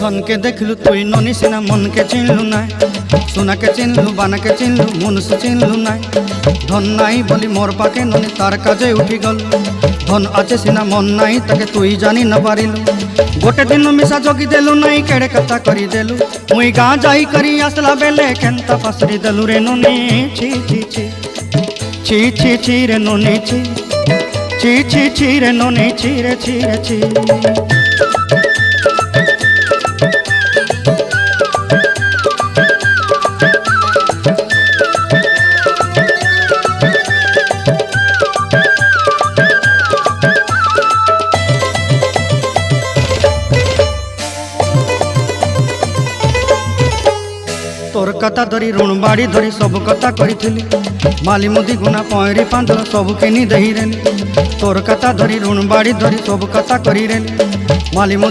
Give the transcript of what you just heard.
धन के देखलु तुई ननी सिना मन के चिन्हलु ना सोना के चिन्हलु बाना के चिन्हलु मनुष्य चिन्हलु ना धन नाई बोली मोर पाके ननी तार काजे उठी गल धन आचे सिना मन नाई ताके तुई जानी न पारिलु गोटे दिन मिसा जगी देलु नाई केड़े कथा करी देलु मुई गाँ जाई करी आसला बेले केंता पासरी देलु रे ननी छी छी छी छी छी छी रे ननी छी छी छी छी रे ननी छी रे छी रे छी। तोर कथा धरी ऋण बाड़ी धरी सब कथा करी माली मुदी गुना पहरी पांदल सब किनी दही रेली तोर कथा धरी ऋण बाड़ी धरी सब कथा करी रेली माली